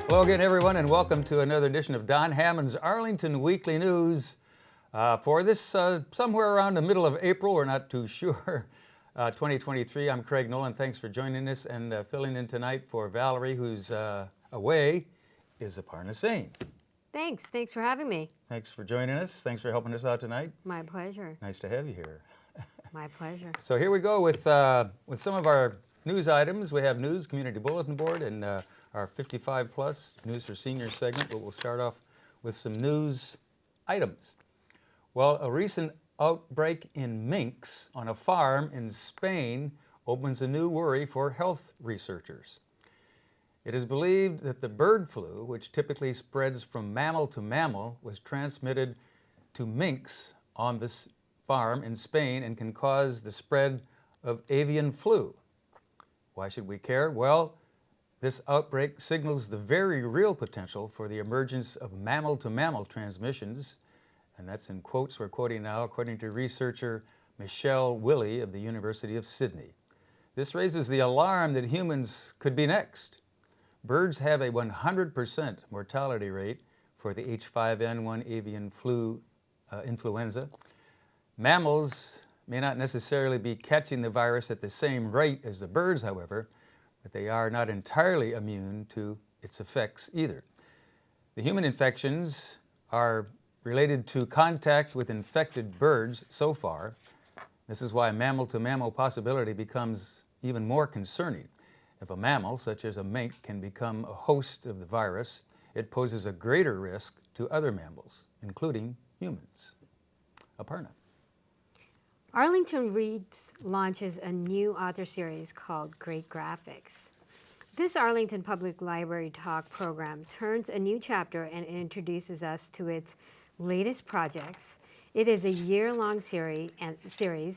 Hello again, everyone, and welcome to another edition of Don Hammond's Arlington Weekly News. For this somewhere around the middle of April, we're not too sure, 2023. I'm Craig Nolan. Thanks for joining us and filling in tonight for Valerie, who's away, is Aparna Singh. Thanks for having me. Thanks for joining us. Thanks for helping us out tonight. My pleasure. Nice to have you here. My pleasure. So here we go with some of our news items. We have news, community bulletin board, and our 55 plus news for seniors segment, but we'll start off with some news items. Well, a recent outbreak in minks on a farm in Spain opens a new worry for health researchers. It is believed that the bird flu, which typically spreads from mammal to mammal, was transmitted to minks on this farm in Spain and can cause the spread of avian flu. Why should we care? Well, this outbreak signals the very real potential for the emergence of mammal-to-mammal transmissions, and that's in quotes we're quoting now, according to researcher Michelle Willey of the University of Sydney. This raises the alarm that humans could be next. Birds have a 100% mortality rate for the H5N1 avian flu influenza. Mammals may not necessarily be catching the virus at the same rate as the birds, however, but they are not entirely immune to its effects either. The human infections are related to contact with infected birds so far. This is why mammal-to-mammal possibility becomes even more concerning. If a mammal, such as a mink, can become a host of the virus, it poses a greater risk to other mammals, including humans. Aparna. Arlington Reads launches a new author series called Great Graphics. This Arlington Public Library Talk program turns a new chapter and introduces us to its latest projects. It is a year-long series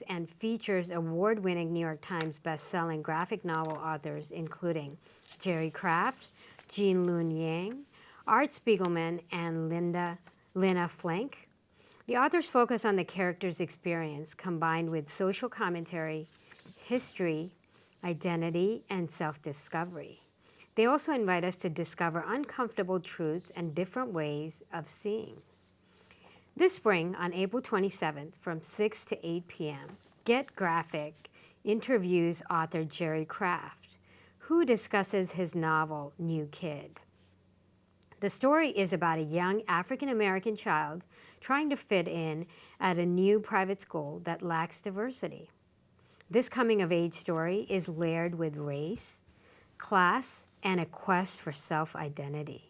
and features award-winning New York Times best-selling graphic novel authors including Jerry Craft, Jean Lun Yang, Art Spiegelman, and Lena Flank. The authors focus on the character's experience combined with social commentary, history, identity, and self-discovery. They also invite us to discover uncomfortable truths and different ways of seeing. This spring, on April 27th, from 6 to 8 p.m., Get Graphic interviews author Jerry Craft, who discusses his novel, New Kid. The story is about a young African-American child trying to fit in at a new private school that lacks diversity. This coming-of-age story is layered with race, class, and a quest for self-identity.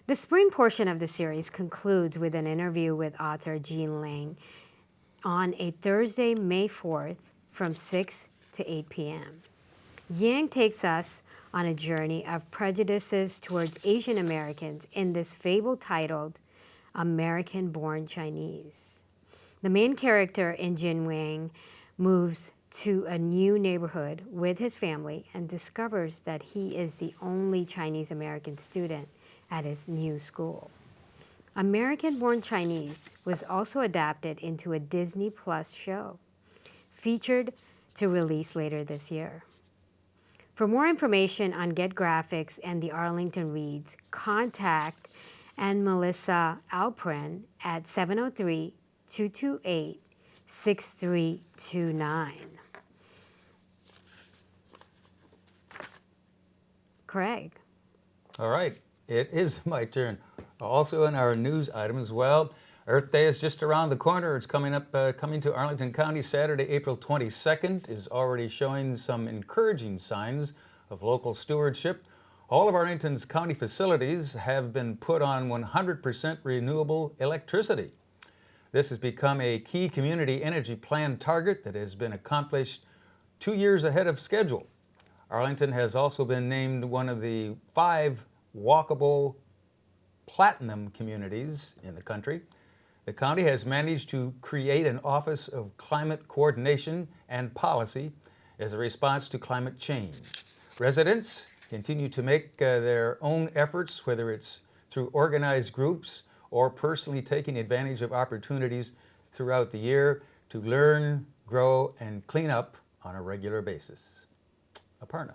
The spring portion of the series concludes with an interview with author Jean Lang on a Thursday, May 4th from 6 to 8 p.m. Yang takes us on a journey of prejudices towards Asian Americans in this fable titled American-Born Chinese. The main character in Jin Wang moves to a new neighborhood with his family and discovers that he is the only Chinese-American student at his new school. American-Born Chinese was also adapted into a Disney Plus show, featured to release later this year. For more information on Get Graphics and the Arlington Reads, contact Ann Melissa Alprin at 703-228-6329. Craig. All right, it is my turn. Also in our news items, well, Earth Day is just around the corner. It's coming to Arlington County Saturday, April 22nd, is already showing some encouraging signs of local stewardship. All of Arlington's county facilities have been put on 100% renewable electricity. This has become a key community energy plan target that has been accomplished 2 years ahead of schedule. Arlington has also been named one of the 5 walkable platinum communities in the country. The county has managed to create an Office of Climate Coordination and Policy as a response to climate change. Residents continue to make their own efforts, whether it's through organized groups or personally taking advantage of opportunities throughout the year to learn, grow, and clean up on a regular basis. Aparna.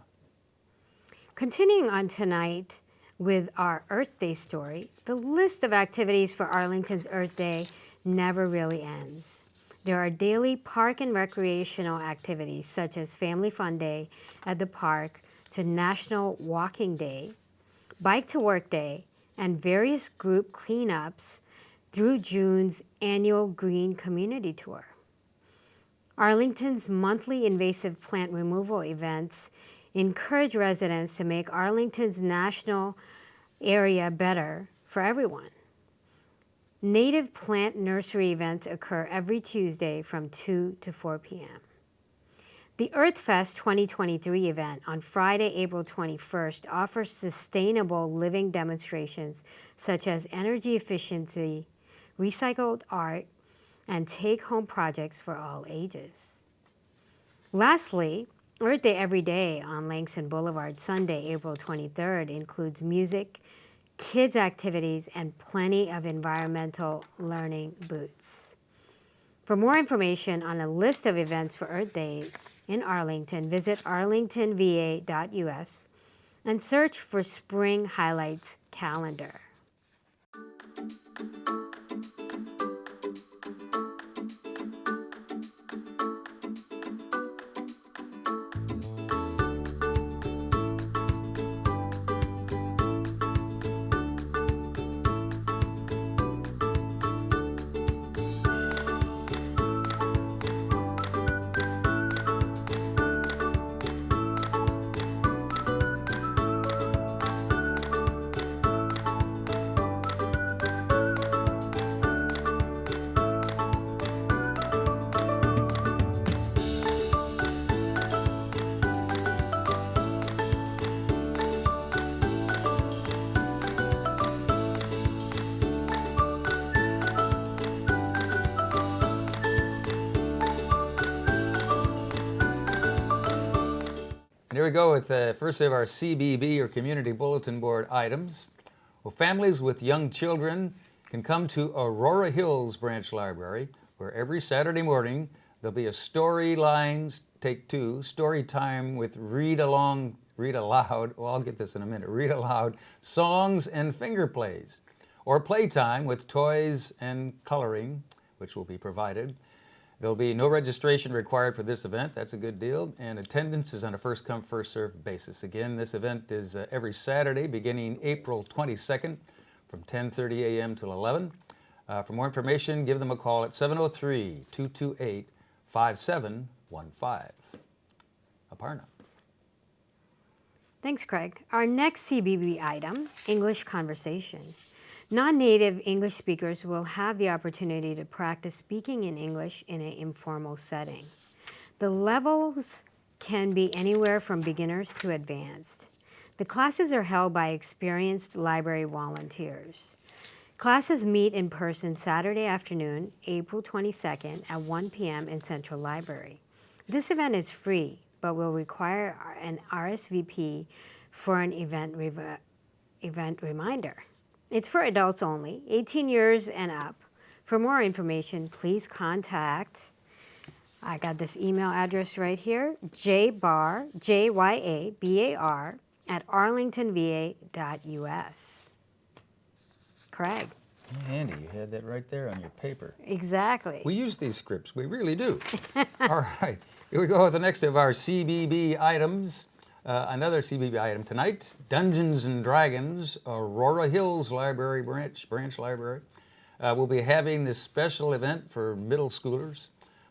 Continuing on tonight with our Earth Day story, the list of activities for Arlington's Earth Day never really ends. There are daily park and recreational activities such as Family Fun Day at the park to National Walking Day, Bike to Work Day, and various group cleanups through June's annual Green Community Tour. Arlington's monthly invasive plant removal events encourage residents to make Arlington's national area better for everyone. Native plant nursery events occur every Tuesday from 2 to 4 p.m. The Earth Fest 2023 event on Friday, April 21st offers sustainable living demonstrations such as energy efficiency, recycled art, and take-home projects for all ages. Lastly, Earth Day Every Day on Langston Boulevard, Sunday, April 23rd, includes music, kids' activities, and plenty of environmental learning booths. For more information on a list of events for Earth Day in Arlington, visit arlingtonva.us and search for Spring Highlights Calendar. And here we go with the first of our CBB, or Community Bulletin Board items. Well, families with young children can come to Aurora Hills Branch Library, where every Saturday morning there'll be a Storylines Take Two story time with read aloud, well, I'll get this in a minute, read aloud songs and finger plays, or playtime with toys and coloring, which will be provided. There'll be no registration required for this event. That's a good deal. And attendance is on a first-come, first-served basis. Again, this event is every Saturday beginning April 22nd from 10:30 a.m. till 11. For more information, give them a call at 703-228-5715. Aparna. Thanks, Craig. Our next CBB item, English conversation. Non-native English speakers will have the opportunity to practice speaking in English in an informal setting. The levels can be anywhere from beginners to advanced. The classes are held by experienced library volunteers. Classes meet in person Saturday afternoon, April 22nd at 1 p.m. in Central Library. This event is free, but will require an RSVP for an event reminder. It's for adults only, 18 years and up. For more information, please contact, I got this email address right here, jyabar, Jyabar, at arlingtonva.us. Craig. Andy, you had that right there on your paper. Exactly. We use these scripts, we really do. All right, here we go with the next of our CBB items. Another CBB item tonight, Dungeons and Dragons, Aurora Hills Library Branch Library. We'll be having this special event for middle schoolers.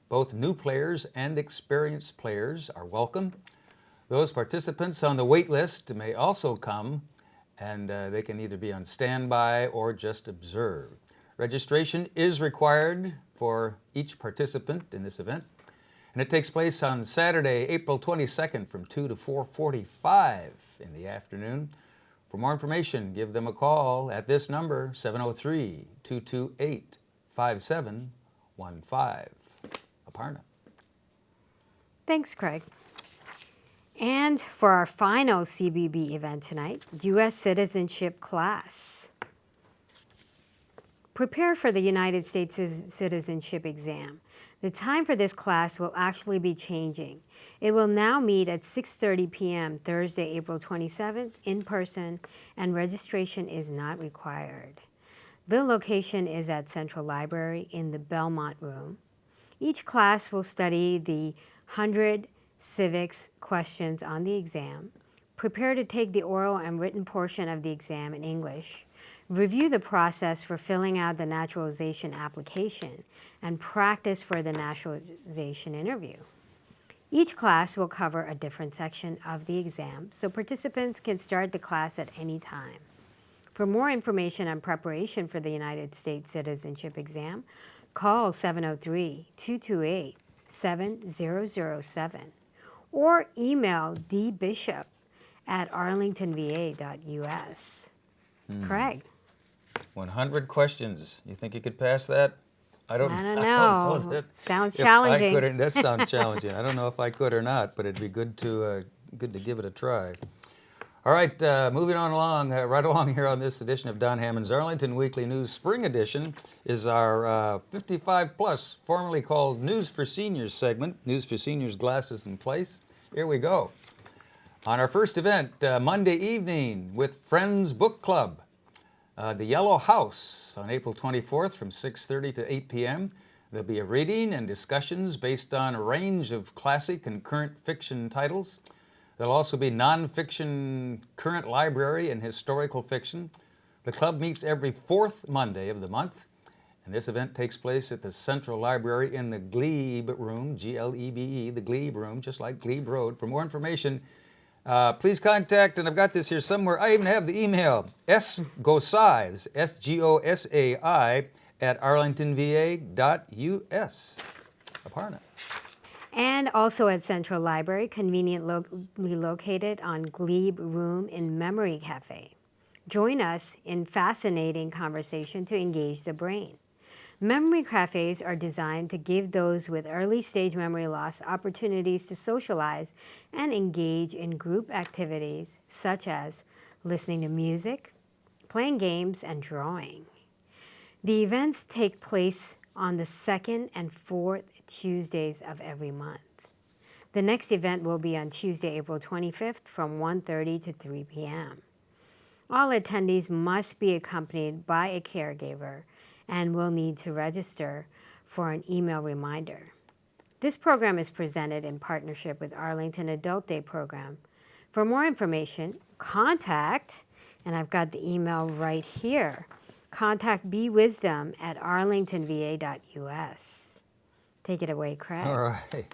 Both new players and experienced players are welcome. Those participants on the wait list may also come, and they can either be on standby or just observe. Registration is required for each participant in this event. And it takes place on Saturday, April 22nd from 2 to 4:45 in the afternoon. For more information, give them a call at this number, 703-228-5715. Aparna. Thanks, Craig. And for our final CBB event tonight, U.S. citizenship class. Prepare for the United States citizenship exam. The time for this class will actually be changing. It will now meet at 6:30 p.m. Thursday, April 27th in person, and registration is not required. The location is at Central Library in the Belmont Room. Each class will study the 100 civics questions on the exam, prepare to take the oral and written portion of the exam in English, review the process for filling out the naturalization application, and practice for the naturalization interview. Each class will cover a different section of the exam, so participants can start the class at any time. For more information on preparation for the United States citizenship exam, call 703-228-7007 or email dbishop@arlingtonva.us. Craig. 100 questions. You think you could pass that? I don't know. that- Sounds if challenging. I could, that sounds challenging. I don't know if I could or not, but it'd be good to give it a try. All right, moving on along, right along here on this edition of Don Hammond's Arlington Weekly News Spring Edition is our 55 plus, formerly called News for Seniors segment. News for Seniors, glasses in place. Here we go. On our first event, Monday evening with Friends Book Club. The Yellow House on April 24th from 6:30 to 8 p.m. There'll be a reading and discussions based on a range of classic and current fiction titles. There'll also be nonfiction, current library, and historical fiction. The club meets every fourth Monday of the month, and this event takes place at the Central Library in the Glebe Room, Glebe, the Glebe Room, just like Glebe Road. For more information, please contact, and I've got this here somewhere, I even have the email, sgosai, this is S-G-O-S-A-I, at arlingtonva.us. Aparna. And also at Central Library, conveniently located on Glebe Room in Memory Cafe. Join us in fascinating conversation to engage the brain. Memory cafes are designed to give those with early-stage memory loss opportunities to socialize and engage in group activities such as listening to music, playing games, and drawing. The events take place on the second and fourth Tuesdays of every month. The next event will be on Tuesday, April 25th from 1:30 to 3 p.m. All attendees must be accompanied by a caregiver and will need to register for an email reminder. This program is presented in partnership with Arlington Adult Day Program. For more information, contact, and I've got the email right here, contact bwisdom@arlingtonva.us. Take it away, Craig. All right.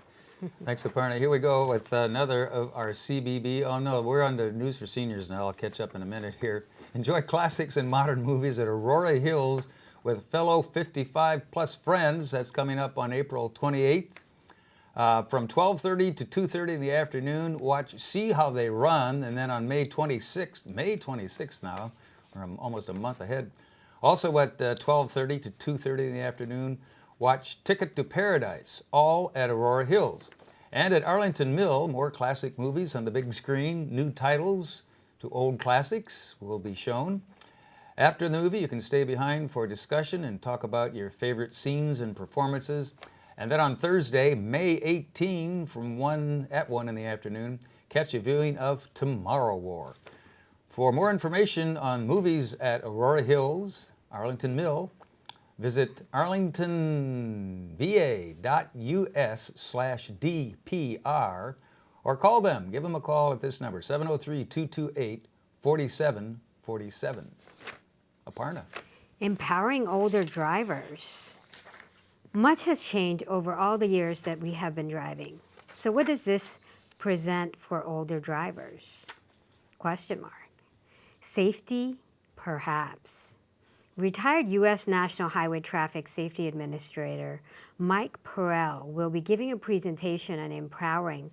Thanks, Aparna. Here we go with another of our CBB. Oh, no, we're on the News for Seniors now. I'll catch up in a minute here. Enjoy classics and modern movies at Aurora Hills with fellow 55-plus friends. That's coming up on April 28th. From 12:30 to 2:30 in the afternoon, watch See How They Run. And then on May 26th now, or almost a month ahead, also at 12:30 to 2:30 in the afternoon, watch Ticket to Paradise, all at Aurora Hills. And at Arlington Mill, more classic movies on the big screen. New titles to old classics will be shown. After the movie, you can stay behind for a discussion and talk about your favorite scenes and performances. And then on Thursday, May 18, from 1 in the afternoon, catch a viewing of Tomorrow War. For more information on movies at Aurora Hills, Arlington Mill, visit arlingtonva.us/DPR or call them. Give them a call at this number, 703-228-4747. Aparna. Empowering older drivers. Much has changed over all the years that we have been driving. So what does this present for older drivers? Question mark. Safety, perhaps. Retired U.S. National Highway Traffic Safety Administrator Mike Perrell will be giving a presentation on empowering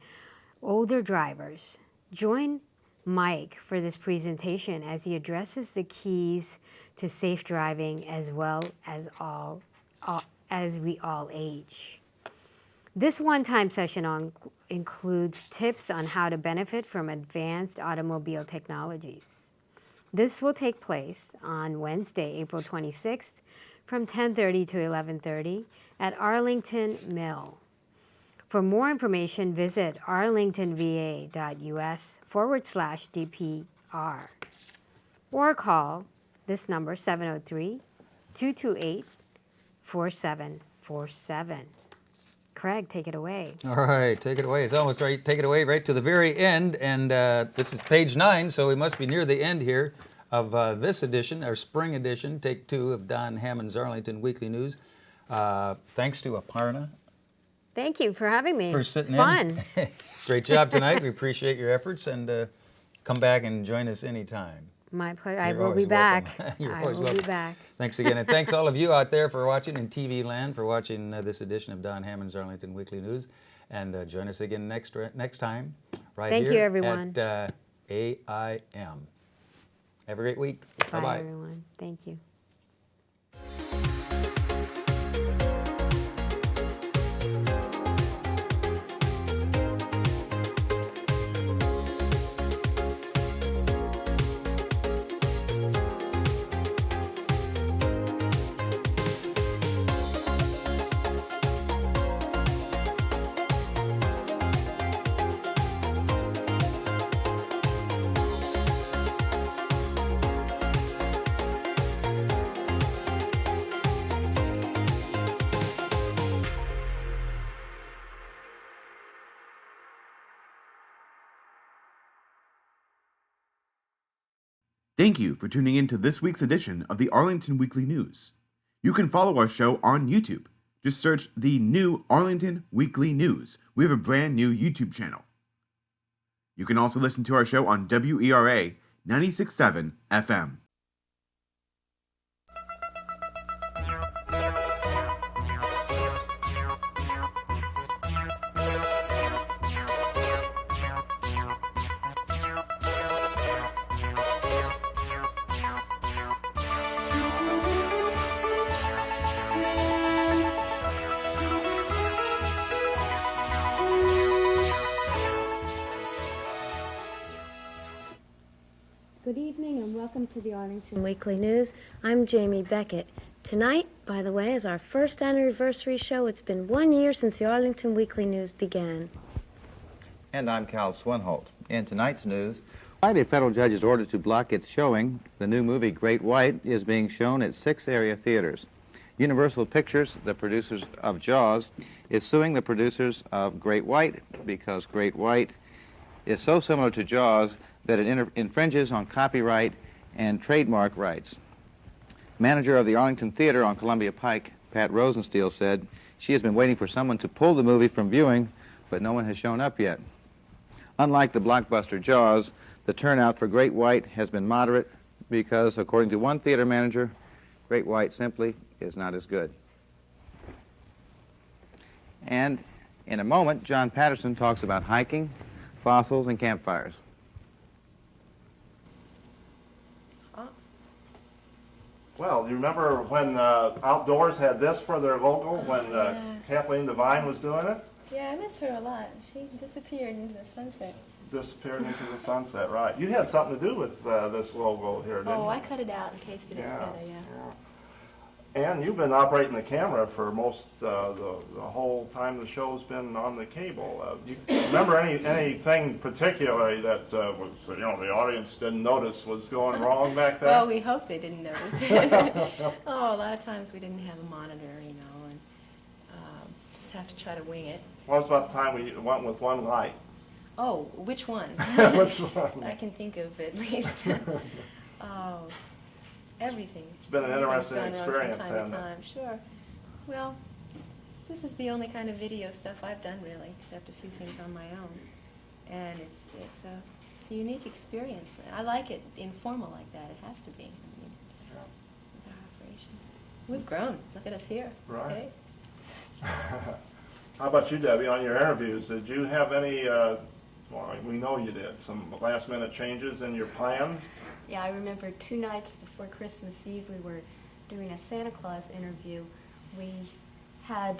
older drivers. Join Mike for this presentation as he addresses the keys to safe driving as well as as we all age. This one-time session includes tips on how to benefit from advanced automobile technologies. This will take place on Wednesday, April 26th from 10:30 to 11:30 at Arlington Mill. For more information, visit arlingtonva.us/DPR or call this number 703-228-4747. Craig, take it away. All right, take it away. It's almost right. Take it away right to the very end. And this is page 9, so we must be near the end here of this edition, our spring edition, take 2 of Don Hammond's Arlington Weekly News. Thanks to Aparna Thank you for having me. for sitting it's fun. in. Great job tonight. We appreciate your efforts, and come back and join us anytime. My pleasure. I You're will be always back. welcome. You're I always will be welcome. back. Thanks again, and thanks all of you out there for watching in TV land, for watching this edition of Don Hammond's Arlington Weekly News. And join us again next time, right Thank here you, everyone. at AIM. Have a great week. Bye, Bye-bye. everyone. Thank you. Thank you for tuning in to this week's edition of the Arlington Weekly News. You can follow our show on YouTube. Just search the new Arlington Weekly News. We have a brand new YouTube channel. You can also listen to our show on WERA 96.7 FM. Good evening and welcome to the Arlington Weekly News. I'm Jamie Beckett. Tonight, by the way, is our first anniversary show. It's been 1 year since the Arlington Weekly News began. And I'm Cal Swinholt. In tonight's news, a federal judge is ordered to block its showing. The new movie Great White is being shown at 6 area theaters. Universal Pictures, the producers of Jaws, is suing the producers of Great White because Great White is so similar to Jaws that it infringes on copyright and trademark rights. Manager of the Arlington Theater on Columbia Pike, Pat Rosensteel, said she has been waiting for someone to pull the movie from viewing, but no one has shown up yet. Unlike the blockbuster Jaws, the turnout for Great White has been moderate because, according to one theater manager, Great White simply is not as good. And in a moment, John Patterson talks about hiking, fossils, and campfires. Well, you remember when Outdoors had this for their logo when Kathleen Devine was doing it? Yeah, I miss her a lot. She disappeared into the sunset. Disappeared into the sunset, right. You had something to do with this logo here, didn't you? Oh, I cut it out and pasted it together, yeah. And you've been operating the camera for most the whole time the show's been on the cable. You remember anything particularly that was, the audience didn't notice was going wrong back there? Well, we hope they didn't notice. Oh, a lot of times we didn't have a monitor, and just have to try to wing it. What was about the time we went with one light? Oh, which one? Which one? I can think of at least. Oh, everything. It's been an interesting Everything's gone wrong experience, from time hasn't to it? time. Sure. Well, this is the only kind of video stuff I've done really, except a few things on my own, and it's a unique experience. I like it informal like that. It has to be. I mean, with our operation. We've grown. Look at us here. Right. Okay? How about you, Debbie, on your interviews? Did you have any, well, we know you did, some last-minute changes in your plans? Yeah, I remember 2 nights before Christmas Eve, we were doing a Santa Claus interview. We had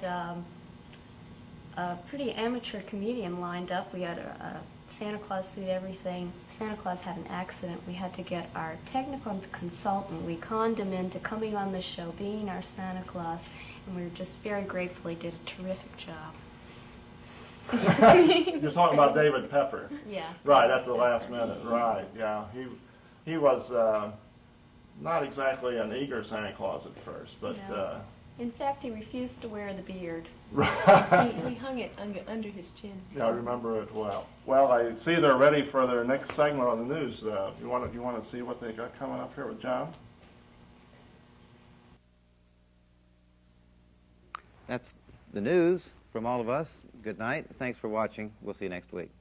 a pretty amateur comedian lined up. We had a Santa Claus suit, everything. Santa Claus had an accident. We had to get our technical consultant. We conned him into coming on the show, being our Santa Claus, and we were just very grateful. He did a terrific job. You're talking about David Pepper. Yeah. Right, at the last minute, right, yeah. He was not exactly an eager Santa Claus at first, but... No. In fact, he refused to wear the beard. We hung it under his chin. Yeah, I remember it well. Well, I see they're ready for their next segment on the news. You want to see what they got coming up here with John? That's the news from all of us. Good night. Thanks for watching. We'll see you next week.